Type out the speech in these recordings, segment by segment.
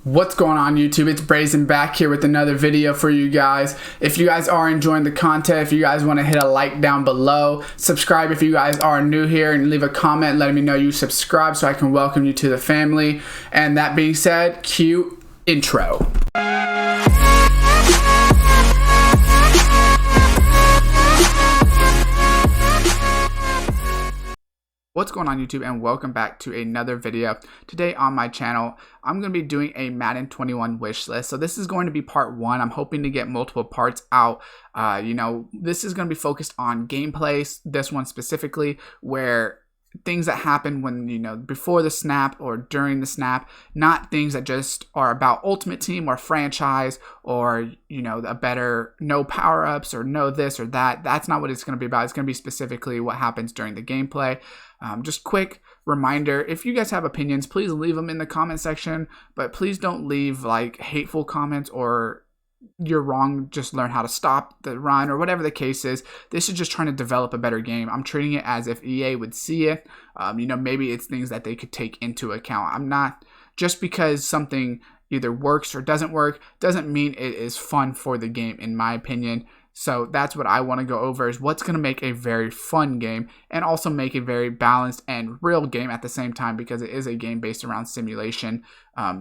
What's going on YouTube? It's Brazen back here with another video for you guys. If you guys are enjoying the content, if you guys want to hit a like down below, subscribe if you guys are new here, and leave a comment letting me know you subscribe so I can welcome you to the family. And that being said, cue intro. What's going on YouTube, and welcome back to another video. Today on my channel, I'm going to be doing a Madden 21 wish list. So this is going to be part one. I'm hoping to get multiple parts out. This is going to be focused on gameplay, this one specifically, where things that happen when, before the snap or during the snap, not things that just are about Ultimate Team or franchise or, a better no power-ups or no this or that. That's not what it's going to be about. It's going to be specifically what happens during the gameplay. Just quick reminder, if you guys have opinions, please leave them in the comment section, but please don't leave like hateful comments or you're wrong, just learn how to stop the run or whatever the case is. This is just trying to develop a better game. I'm treating it as if EA would see it. Maybe it's things that they could take into account. I'm not, just because something either works or doesn't work doesn't mean it is fun for the game, in my opinion. So that's what I want to go over, is what's going to make a very fun game and also make a very balanced and real game at the same time, because it is a game based around simulation. A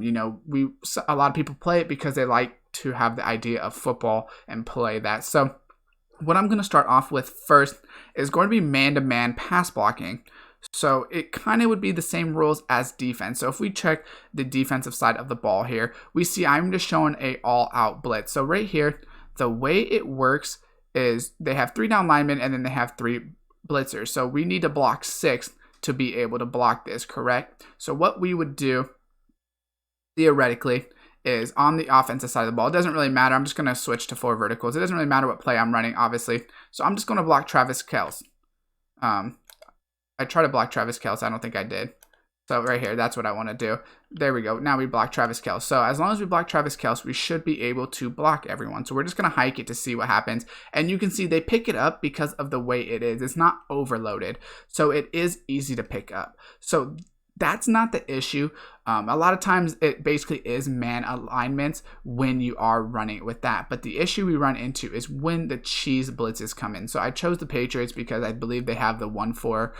lot of people play it because they like to have the idea of football and play that. So what I'm going to start off with first is going to be man-to-man pass blocking. So it kind of would be the same rules as defense. So if we check the defensive side of the ball here, we see I'm just showing a all-out blitz. So right here, the way it works is they have 3 down linemen and then they have 3 blitzers. So we need to block 6 to be able to block this, correct? So what we would do theoretically is on the offensive side of the ball, it doesn't really matter. I'm just going to switch to 4 verticals. It doesn't really matter what play I'm running, obviously. So I'm just going to block Travis Kelce. I tried to block Travis Kelce. I don't think I did. So right here, that's what I want to do. There we go. Now we block Travis Kelce. So as long as we block Travis Kelce, we should be able to block everyone. So we're just going to hike it to see what happens. And you can see they pick it up because of the way it is. It's not overloaded. So it is easy to pick up. So that's not the issue. A lot of times it basically is man alignments when you are running with that. But the issue we run into is when the cheese blitzes come in. So I chose the Patriots because I believe they have the 1-4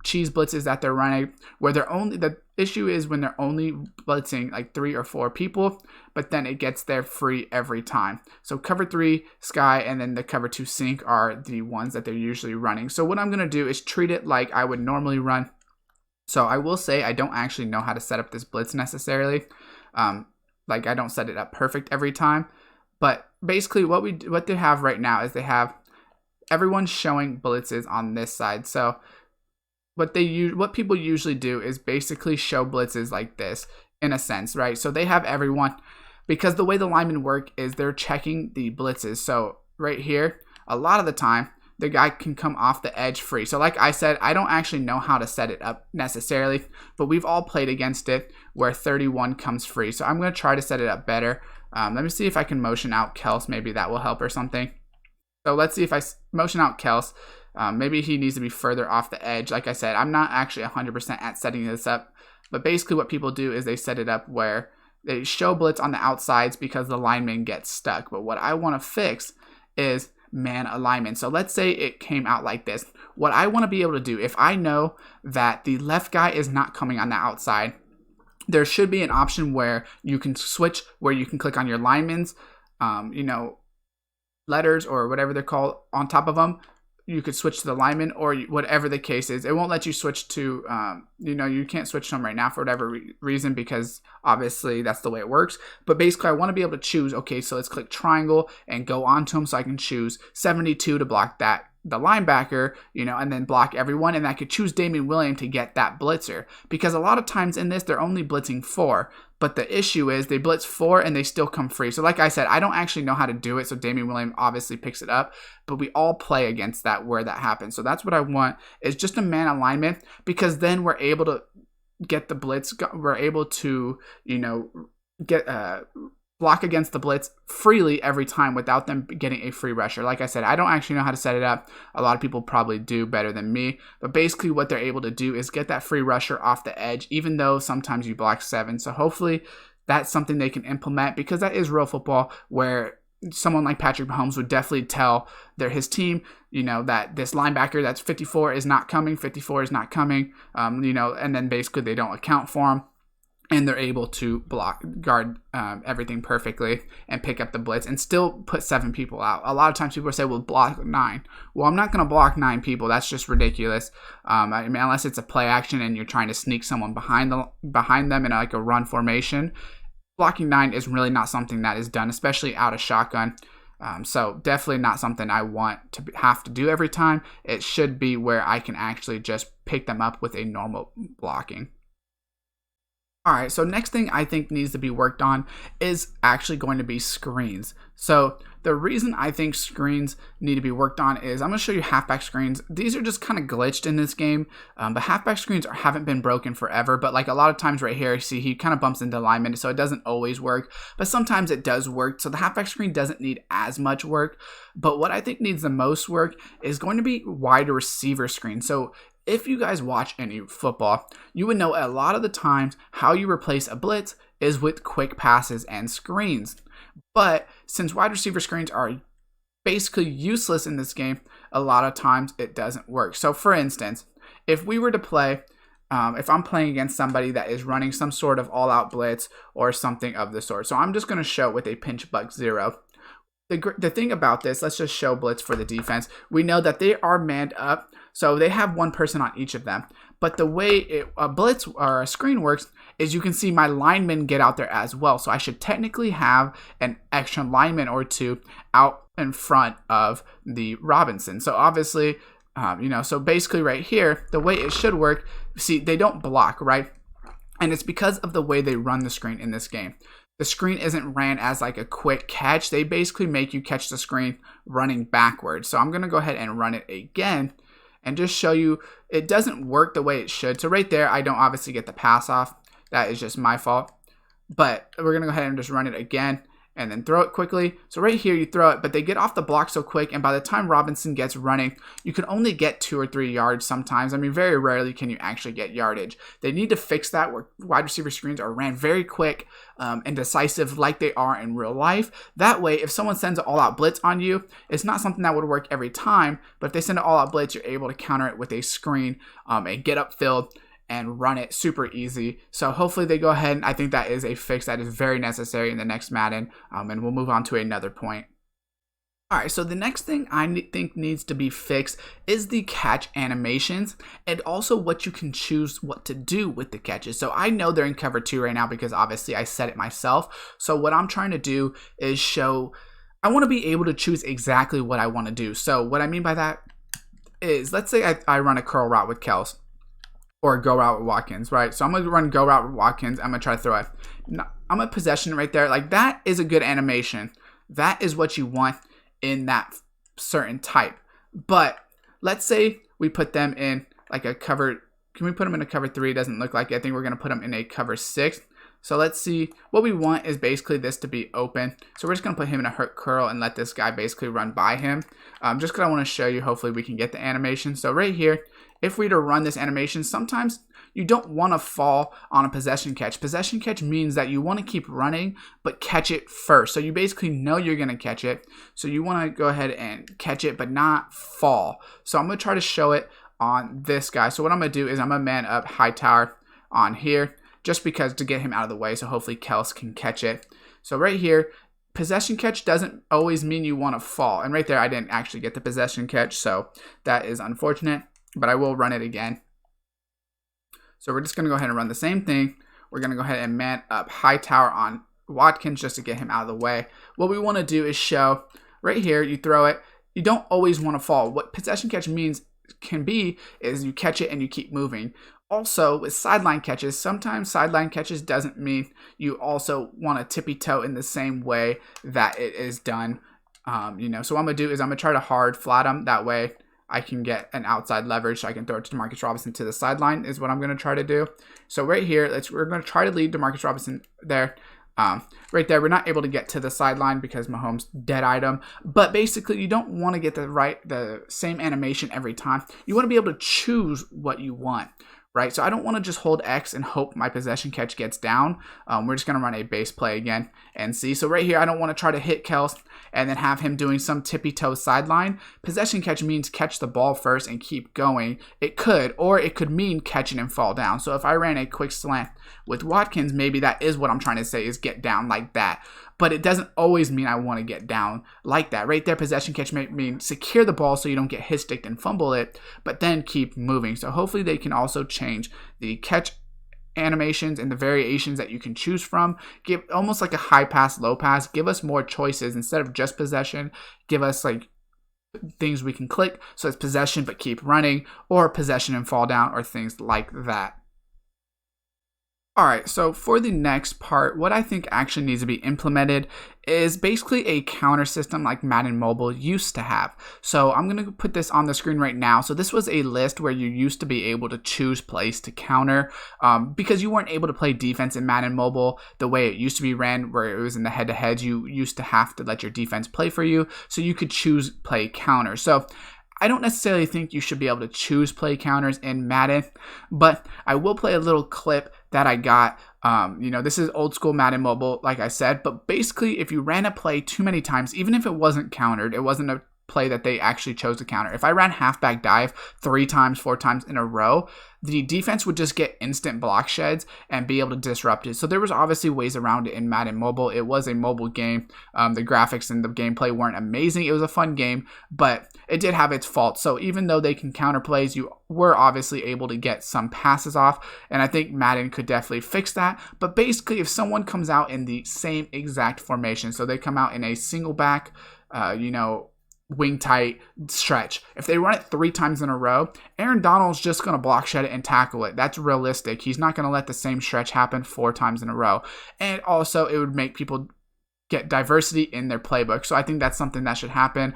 cheese blitzes that they're running, where the issue is when they're only blitzing like 3 or 4 people, but then it gets there free every time. So cover 3 sky and then the cover 2 sink are the ones that they're usually running. So what I'm going to do is treat it like I would normally run. So I will say I don't actually know how to set up this blitz necessarily. I don't set it up perfect every time, but basically what they have right now is they have everyone showing blitzes on this side. So what people usually do is basically show blitzes like this, in a sense, right? So they have everyone, because the way the linemen work is they're checking the blitzes. So right here, a lot of the time, the guy can come off the edge free. So like I said, I don't actually know how to set it up necessarily, but we've all played against it where 31 comes free. So I'm going to try to set it up better. Let me see if I can motion out Kelce. Maybe that will help or something. So let's see if I motion out Kelce. Maybe he needs to be further off the edge. Like I said, I'm not actually 100% at setting this up, but basically what people do is they set it up where they show blitz on the outsides because the lineman gets stuck. But what I want to fix is man alignment. So let's say it came out like this. What I want to be able to do, if I know that the left guy is not coming on the outside, there should be an option where you can switch, where you can click on your linemen's, letters or whatever they're called on top of them. You could switch to the lineman or whatever the case is. It won't let you switch to, you can't switch to them right now for whatever reason, because obviously that's the way it works. But basically I want to be able to choose, okay, so let's click triangle and go onto them so I can choose 72 to block the linebacker, and then block everyone. And I could choose Damian Williams to get that blitzer, because a lot of times in this, they're only blitzing 4. But the issue is they blitz 4 and they still come free. So like I said, I don't actually know how to do it. So Damian Williams obviously picks it up, but we all play against that where that happens. So that's what I want, is just a man alignment, because then we're able to get the blitz. We're able to, get block against the blitz freely every time without them getting a free rusher. Like I said, I don't actually know how to set it up. A lot of people probably do better than me, but basically what they're able to do is get that free rusher off the edge, even though sometimes you block 7. So hopefully that's something they can implement, because that is real football, where someone like Patrick Mahomes would definitely tell his team, that this linebacker that's 54 is not coming, and then basically they don't account for him. And they're able to guard everything perfectly and pick up the blitz and still put 7 people out. A lot of times people say, well, block 9. Well, I'm not going to block 9 people. That's just ridiculous. Unless it's a play action and you're trying to sneak someone behind them in like a run formation. Blocking 9 is really not something that is done, especially out of shotgun. So definitely not something I want to have to do every time. It should be where I can actually just pick them up with a normal blocking. Alright, so next thing I think needs to be worked on is actually going to be screens. So the reason I think screens need to be worked on is I'm going to show you halfback screens. These are just kind of glitched in this game, but halfback screens haven't been broken forever, but like a lot of times right here, see he kind of bumps into linemen, so it doesn't always work, but sometimes it does work. So the halfback screen doesn't need as much work, but what I think needs the most work is going to be wide receiver screen. So if you guys watch any football, you would know a lot of the times how you replace a blitz is with quick passes and screens. But since wide receiver screens are basically useless in this game, a lot of times it doesn't work. So for instance, if we were to play, if I'm playing against somebody that is running some sort of all-out blitz or something of the sort. So I'm just going to show with a pinch buck 0. The thing about this, let's just show blitz for the defense. We know that they are manned up, so they have one person on each of them. But the way a blitz or a screen works is you can see my linemen get out there as well. So I should technically have an extra lineman or 2 out in front of the Robinson. So obviously, so basically right here, the way it should work, see, they don't block, right? And it's because of the way they run the screen in this game. The screen isn't ran as like a quick catch. They basically make you catch the screen running backwards. So I'm going to go ahead and run it again and just show you it doesn't work the way it should. So right there, I don't obviously get the pass off. That is just my fault. But we're going to go ahead and just run it again and then throw it quickly. So right here, you throw it, but they get off the block so quick. And by the time Robinson gets running, you can only get 2 or 3 yards sometimes. I mean, very rarely can you actually get yardage. They need to fix that, where wide receiver screens are ran very quick and decisive like they are in real life. That way, if someone sends an all-out blitz on you, it's not something that would work every time. But if they send an all-out blitz, you're able to counter it with a screen and get upfield and run it super easy. So hopefully they go ahead, and I think that is a fix that is very necessary in the next Madden, and we'll move on to another point. Alright, so the next thing I think needs to be fixed is the catch animations, and also what you can choose what to do with the catches. So I know they're in cover 2 right now because obviously I set it myself. So what I'm trying to do is show, I want to be able to choose exactly what I want to do. So what I mean by that is, let's say I run a curl route with Kels, or go route with Watkins, right? So I'm going to run go route with Watkins. I'm going to try to throw it. I'm a possession right there. Like, that is a good animation. That is what you want in that certain type. But let's say we put them in like a cover. Can we put them in a cover 3? It doesn't look like it. I think we're going to put them in a cover 6. So let's see. What we want is basically this to be open. So we're just going to put him in a hurt curl and let this guy basically run by him. Just because I want to show you, hopefully we can get the animation. So right here, if we were to run this animation, sometimes you don't want to fall on a possession catch. Possession catch means that you want to keep running, but catch it first. So you basically know you're going to catch it. So you want to go ahead and catch it, but not fall. So I'm going to try to show it on this guy. So what I'm going to do is I'm going to man up Hightower on here, just because to get him out of the way. So hopefully Kels can catch it. So right here, possession catch doesn't always mean you want to fall. And right there, I didn't actually get the possession catch. So that is unfortunate, but I will run it again. So we're just going to go ahead and run the same thing. We're going to go ahead and man up Hightower on Watkins just to get him out of the way. What we want to do is show right here, you throw it. You don't always want to fall. What possession catch means can be is you catch it and you keep moving. Also, with sideline catches, sometimes sideline catches doesn't mean you also want to tippy toe in the same way that it is done. So what I'm going to do is I'm going to try to hard flat them. That way I can get an outside leverage so I can throw it to Demarcus Robinson to the sideline is what I'm going to try to do. So right here, we're going to try to lead Demarcus Robinson there. Right there, we're not able to get to the sideline because Mahomes dead item. But basically, you don't want to get the same animation every time. You want to be able to choose what you want. right? So I don't want to just hold X and hope my possession catch gets down. We're just going to run a base play again and see. So right here, I don't want to try to hit Kels and then have him doing some tippy toe sideline. Possession catch means catch the ball first and keep going. It could, or it could mean catching and fall down. So if I ran a quick slant with Watkins, maybe that is what I'm trying to say, is get down like that. But it doesn't always mean I want to get down like that. Right there, possession catch may mean secure the ball so you don't get hit sticked and fumble it, but then keep moving. So hopefully they can also change the catch animations and the variations that you can choose from. Give almost like a high pass, low pass. Give us more choices instead of just possession. Give us like things we can click. So it's possession but keep running, or possession and fall down, or things like that. Alright, so for the next part, what I think actually needs to be implemented is basically a counter system like Madden Mobile used to have. So I'm going to put this on the screen right now. So this was a list where you used to be able to choose plays to counter because you weren't able to play defense in Madden Mobile the way it used to be ran, where it was in the head-to-heads. You used to have to let your defense play for you, so you could choose play counter. So I don't necessarily think you should be able to choose play counters in Madden, but I will play a little clip that I got. This is old school Madden Mobile, like I said, but basically if you ran a play too many times, even if it wasn't countered, it wasn't a play that they actually chose to counter. If I ran halfback dive 3 times, 4 times in a row, the defense would just get instant block sheds and be able to disrupt it. So there was obviously ways around it in Madden Mobile. It was a mobile game. The graphics and the gameplay weren't amazing. It was a fun game, but it did have its faults. So even though they can counter plays, you were obviously able to get some passes off, and I think Madden could definitely fix that. But basically, if someone comes out in the same exact formation, so they come out in a single back, wing tight stretch. If they run it 3 times in a row, Aaron Donald's just going to block shed it and tackle it. That's realistic. He's not going to let the same stretch happen 4 times in a row. And also, it would make people get diversity in their playbook. So I think that's something that should happen.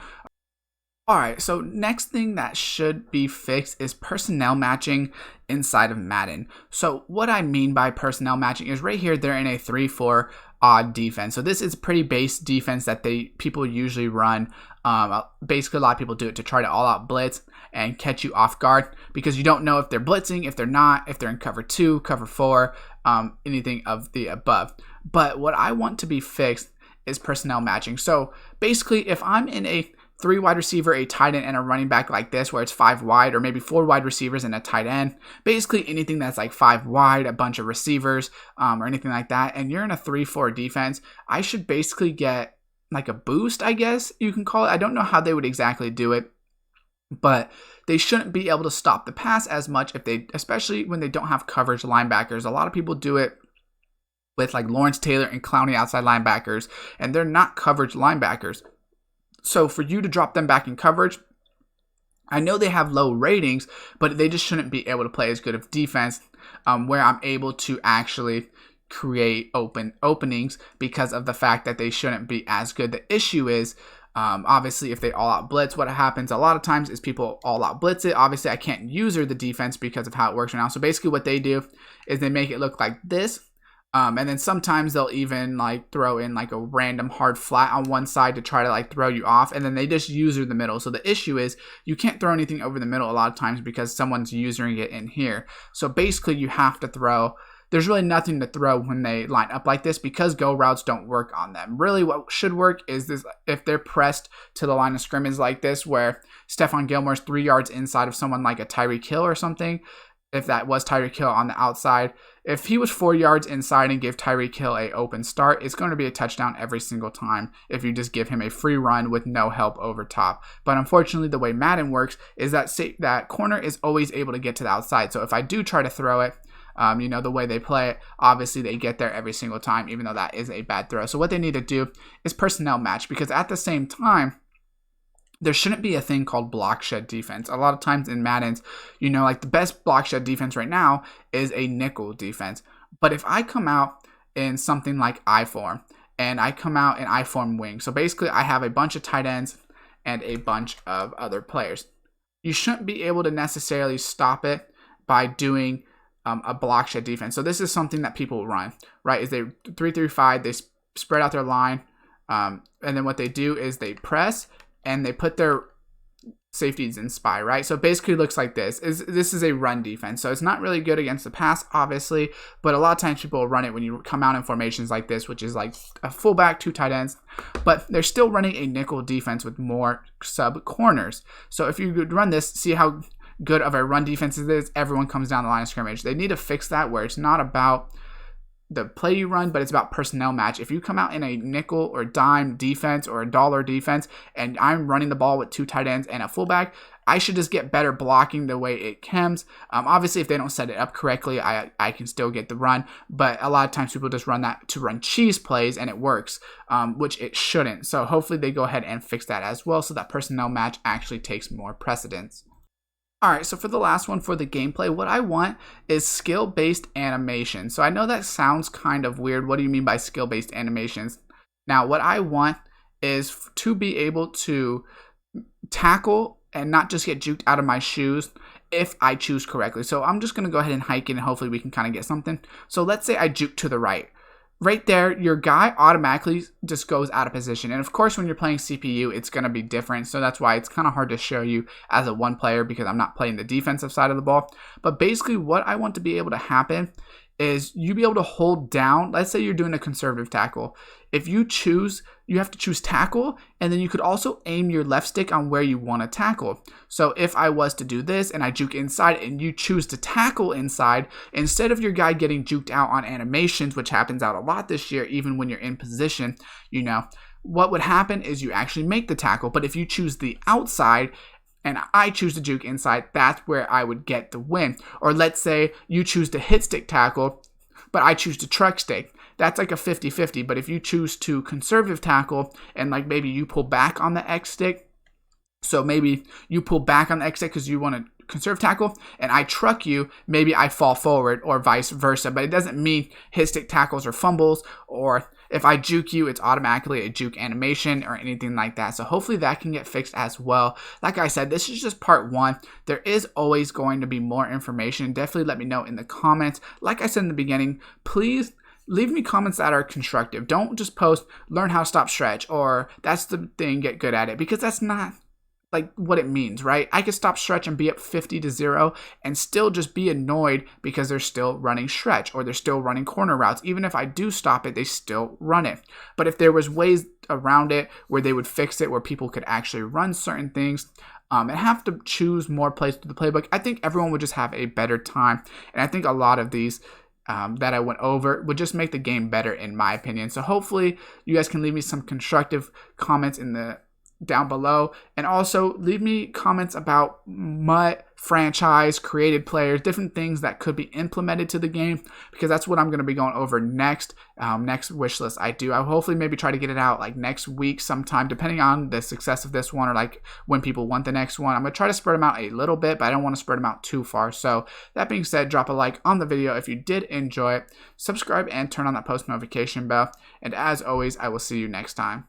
Alright, so next thing that should be fixed is personnel matching inside of Madden. So what I mean by personnel matching is right here, they're in a 3-4 odd defense. So this is a pretty base defense that people usually run. Basically, a lot of people do it to try to all-out blitz and catch you off guard because you don't know if they're blitzing, if they're not, if they're in cover 2, cover 4, anything of the above. But what I want to be fixed is personnel matching. So basically, if I'm in a 3 wide receiver, a tight end, and a running back like this, where it's 5 wide, or maybe 4 wide receivers and a tight end. Basically anything that's like 5 wide, a bunch of receivers, or anything like that, and you're in a 3-4 defense, I should basically get like a boost, I guess you can call it. I don't know how they would exactly do it, but they shouldn't be able to stop the pass as much especially when they don't have coverage linebackers. A lot of people do it with like Lawrence Taylor and Clowney outside linebackers, and they're not coverage linebackers. So for you to drop them back in coverage, I know they have low ratings, but they just shouldn't be able to play as good of defense where I'm able to actually create openings because of the fact that they shouldn't be as good. The issue is, obviously, if they all-out blitz, what happens a lot of times is people all-out blitz it. Obviously, I can't user the defense because of how it works right now. So basically what they do is they make it look like this. And then sometimes they'll even like throw in like a random hard flat on one side to try to like throw you off. And then they just user the middle. So the issue is you can't throw anything over the middle a lot of times because someone's usering it in here. So basically you have to throw. There's really nothing to throw when they line up like this because go routes don't work on them. Really what should work is this: if they're pressed to the line of scrimmage like this, where Stephon Gilmore's 3 yards inside of someone like a Tyreek Hill or something. If that was Tyreek Hill on the outside, if he was 4 yards inside and gave Tyreek Hill a open start, it's going to be a touchdown every single time if you just give him a free run with no help over top. But unfortunately, the way Madden works is that corner is always able to get to the outside. So if I do try to throw it, the way they play it, obviously they get there every single time, even though that is a bad throw. So what they need to do is personnel match, because at the same time, there shouldn't be a thing called block shed defense. A lot of times in Maddens, like the best block shed defense right now is a nickel defense. But if I come out in something like I-form, and I come out in I-form wing, so basically I have a bunch of tight ends and a bunch of other players, you shouldn't be able to necessarily stop it by doing a block shed defense. So this is something that people run, right? Is they 3-3-5, they spread out their line, and then what they do is they press, and they put their safeties in spy, right? So basically it looks like this. This is a run defense. So it's not really good against the pass, obviously, but a lot of times people will run it when you come out in formations like this, which is like a fullback, 2 tight ends, but they're still running a nickel defense with more sub corners. So if you could run this, see how good of a run defense it is, everyone comes down the line of scrimmage. They need to fix that where it's not about the play you run, but it's about personnel match. If you come out in a nickel or dime defense or a dollar defense and I'm running the ball with 2 tight ends and a fullback, I should just get better blocking the way it comes. Obviously, if they don't set it up correctly, I can still get the run, but a lot of times people just run that to run cheese plays and it works, which it shouldn't. So hopefully they go ahead and fix that as well so that personnel match actually takes more precedence. Alright, so for the last one for the gameplay, what I want is skill-based animation. So I know that sounds kind of weird. What do you mean by skill-based animations? Now, what I want is to be able to tackle and not just get juked out of my shoes if I choose correctly. So I'm just going to go ahead and hike it and hopefully we can kind of get something. So let's say I juke to the right. Right there, your guy automatically just goes out of position. And of course, when you're playing CPU, it's going to be different. So that's why it's kind of hard to show you as a one player because I'm not playing the defensive side of the ball. But basically, what I want to be able to happen is you be able to hold down. Let's say you're doing a conservative tackle. If you choose, you have to choose tackle, and then you could also aim your left stick on where you want to tackle. So if I was to do this and I juke inside and you choose to tackle inside, instead of your guy getting juked out on animations, which happens out a lot this year, even when you're in position, what would happen is you actually make the tackle. But if you choose the outside, and I choose to juke inside, that's where I would get the win. Or let's say you choose to hit stick tackle, but I choose to truck stick. That's like a 50-50. But if you choose to conservative tackle and like maybe you pull back on the X stick, so maybe you pull back on the X stick because you want to conserve tackle and I truck you, maybe I fall forward or vice versa. But it doesn't mean hit stick tackles or fumbles, or if I juke you, it's automatically a juke animation or anything like that. So hopefully that can get fixed as well. Like I said, this is just part 1. There is always going to be more information. Definitely let me know in the comments. Like I said in the beginning, please leave me comments that are constructive. Don't just post, learn how to stop stretch, or that's the thing, get good at it, because that's not like what it means, right? I could stop stretch and be up 50-0 and still just be annoyed because they're still running stretch or they're still running corner routes. Even if I do stop it, they still run it. But if there was ways around it where they would fix it, where people could actually run certain things and have to choose more plays through the playbook, I think everyone would just have a better time. And I think a lot of these that I went over would just make the game better, in my opinion. So hopefully you guys can leave me some constructive comments in the down below, and also leave me comments about what franchise, created players, different things that could be implemented to the game, because that's what I'm going to be going over next wish list I do. I'll hopefully maybe try to get it out like next week sometime, depending on the success of this one or like when people want the next one. I'm going to try to spread them out a little bit, but I don't want to spread them out too far. So that being said, drop a like on the video if you did enjoy it, subscribe and turn on that post notification bell, and as always, I will see you next time.